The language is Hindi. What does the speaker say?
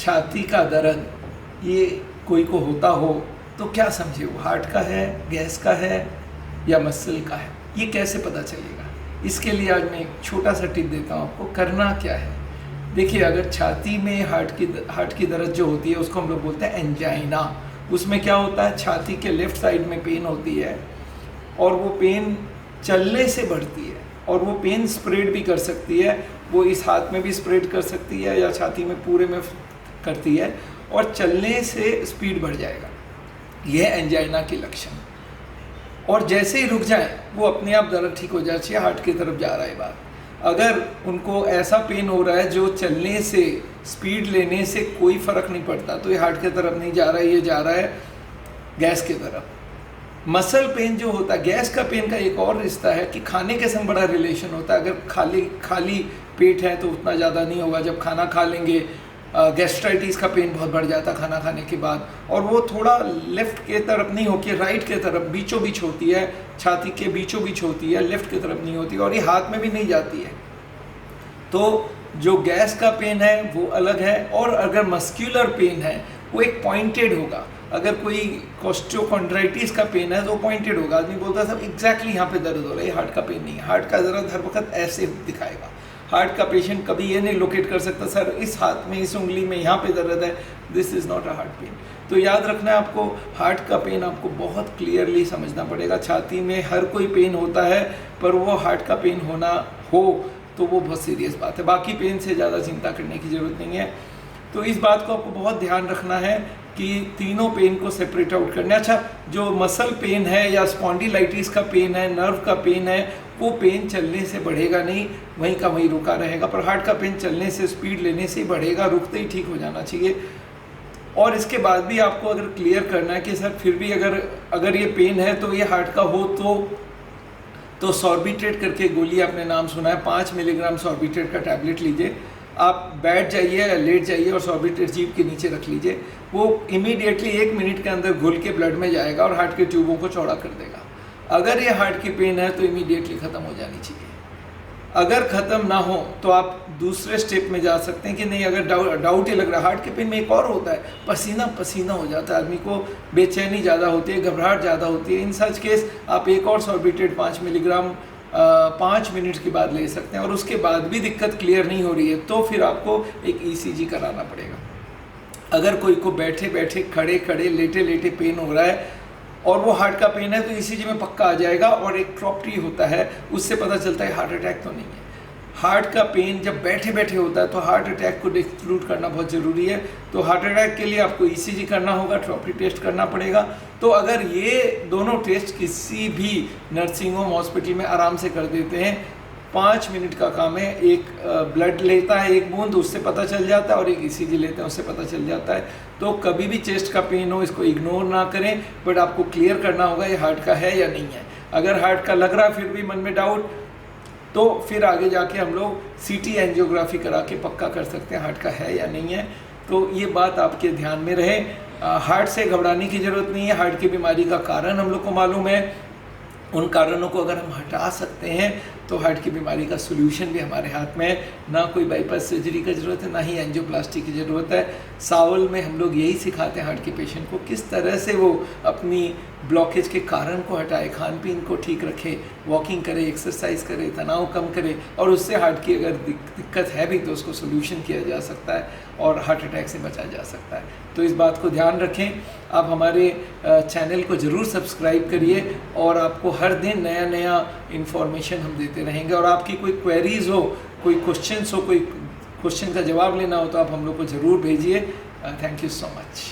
छाती का दर्द ये कोई को होता हो तो क्या समझे, वो हार्ट का है, गैस का है या मसल का है, ये कैसे पता चलेगा? इसके लिए आज मैं एक छोटा सा टिप देता हूँ आपको। करना क्या है, देखिए अगर छाती में हार्ट की दर्द जो होती है उसको हम लोग बोलते हैं एंजाइना। उसमें क्या होता है, छाती के लेफ्ट साइड में पेन होती है और वो पेन चलने से बढ़ती है और वो पेन स्प्रेड भी कर सकती है। वो इस हाथ में भी स्प्रेड कर सकती है या छाती में पूरे में करती है और चलने से स्पीड बढ़ जाएगा। यह एंजाइना के लक्षण। और जैसे ही रुक जाए वो अपने आप दर्द ठीक हो जाए, हार्ट की तरफ जा रहा है बात। अगर उनको ऐसा पेन हो रहा है जो चलने से, स्पीड लेने से कोई फ़र्क नहीं पड़ता, तो ये हार्ट की तरफ नहीं जा रहा है, ये जा रहा है गैस की तरफ। मसल पेन जो होता है, गैस का पेन का एक और रिश्ता है कि खाने के संग बड़ा रिलेशन होता है। अगर खाली पेट है तो उतना ज़्यादा नहीं होगा, जब खाना खा लेंगे गैस्ट्राइटिस का पेन बहुत बढ़ जाता है खाना खाने के बाद, और वो थोड़ा लेफ़्ट के तरफ नहीं होकर राइट के तरफ बीचों बीच होती है, छाती के बीचों बीच होती है, लेफ़्ट की तरफ नहीं होती और ये हाथ में भी नहीं जाती है। तो जो गैस का पेन है वो अलग है, और अगर मस्क्यूलर पेन है वो एक पॉइंटेड होगा। अगर कोई कोस्टोकॉन्ड्राइटिस का पेन है तो पॉइंटेड होगा, आदमी बोलता है सब एग्जैक्टली यहाँ पे दर्द हो रहा है, हार्ट का पेन नहीं है। हार्ट का दर्द हर वक्त ऐसे दिखाएगा। हार्ट का पेशेंट कभी ये नहीं लोकेट कर सकता सर इस हाथ में, इस उंगली में यहाँ पे दर्द है, this is not a heart pen. तो याद रखना है आपको, हार्ट का पेन आपको बहुत क्लियरली समझना पड़ेगा। छाती में हर कोई पेन होता है, पर वो हार्ट का पेन होना हो तो वो बहुत सीरियस बात है। बाकी पेन से ज़्यादा चिंता करने की ज़रूरत नहीं है। तो इस बात को आपको बहुत ध्यान रखना है कि तीनों पेन को सेपरेट आउट करना। अच्छा, जो मसल पेन है या स्पॉन्डिलाइटिस का पेन है, नर्व का पेन है, वो पेन चलने से बढ़ेगा नहीं, वहीं का वहीं रुका रहेगा। पर हार्ट का पेन चलने से, स्पीड लेने से ही बढ़ेगा, रुकते ही ठीक हो जाना चाहिए। और इसके बाद भी आपको अगर क्लियर करना है कि सर फिर भी अगर ये पेन है तो ये हार्ट का हो तो सॉर्बिट्रेट करके गोली आपने नाम सुना है, 5 मिलीग्राम सॉर्बिट्रेट का टैबलेट लीजिए। आप बैठ जाइए या लेट जाइए और सॉर्बिट्रेट जीभ के नीचे रख लीजिए। वो इमीडिएटली 1 मिनट के अंदर घुल के ब्लड में जाएगा और हार्ट के ट्यूबों को चौड़ा कर देगा। अगर ये हार्ट की पेन है तो इमीडिएटली ख़त्म हो जानी चाहिए। अगर ख़त्म ना हो तो आप दूसरे स्टेप में जा सकते हैं कि नहीं, अगर डाउट ही लग रहा है। हार्ट के पेन में एक और होता है, पसीना पसीना हो जाता है, आदमी को बेचैनी ज़्यादा होती है, घबराहट ज़्यादा होती है। इन सच केस आप एक और सॉर्बिट्रेट 5 मिलीग्राम 5 मिनट के बाद ले सकते हैं। और उसके बाद भी दिक्कत क्लियर नहीं हो रही है तो फिर आपको एक ECG कराना पड़ेगा। अगर कोई को बैठे बैठे, खड़े खड़े, लेटे लेटे पेन हो रहा है और वो हार्ट का पेन है तो ECG में पक्का आ जाएगा। और एक ट्रॉप्ट्री होता है, उससे पता चलता है हार्ट अटैक तो नहीं है। हार्ट का पेन जब बैठे बैठे होता है तो हार्ट अटैक को एक्सक्लूड करना बहुत ज़रूरी है। तो हार्ट अटैक के लिए आपको ECG करना होगा, ट्रॉप्ट्री टेस्ट करना पड़ेगा। तो अगर ये दोनों टेस्ट किसी भी नर्सिंग होम, हॉस्पिटल में आराम से कर देते हैं, 5 मिनट का काम है। एक ब्लड लेता है, एक बूंद, उससे पता चल जाता है, और एक ECG लेते हैं, उससे पता चल जाता है। तो कभी भी चेस्ट का पेन हो इसको इग्नोर ना करें, बट आपको क्लियर करना होगा ये हार्ट का है या नहीं है। अगर हार्ट का लग रहा है फिर भी मन में डाउट, तो फिर आगे जाके हम लोग CT एंजियोग्राफी करा के पक्का कर सकते हैं हार्ट का है या नहीं है। तो ये बात आपके ध्यान में रहे। हार्ट से घबराने की ज़रूरत नहीं है। हार्ट की बीमारी का कारण हम लोग को मालूम है, उन कारणों को अगर हम हटा सकते हैं तो हार्ट की बीमारी का सोल्यूशन भी हमारे हाथ में है। ना कोई बाईपास सर्जरी की ज़रूरत है, ना ही एंजियोप्लास्टी की ज़रूरत है। सावल में हम लोग यही सिखाते हैं हार्ट के पेशेंट को किस तरह से वो अपनी ब्लॉकेज के कारण को हटाए, खान पीन को ठीक रखे, वॉकिंग करे, एक्सरसाइज करे, तनाव कम करे, और उससे हार्ट की अगर दिक्कत है भी तो उसको सोल्यूशन किया जा सकता है और हार्ट अटैक से बचा जा सकता है। तो इस बात को ध्यान रखें। आप हमारे चैनल को ज़रूर सब्सक्राइब करिए और आपको हर दिन नया नया इन्फॉर्मेशन हम देते रहेंगे। और आपकी कोई क्वेरीज़ हो, कोई क्वेश्चंस हो, कोई क्वेश्चन का जवाब लेना हो तो आप हम लोग को ज़रूर भेजिए। Thank you so much.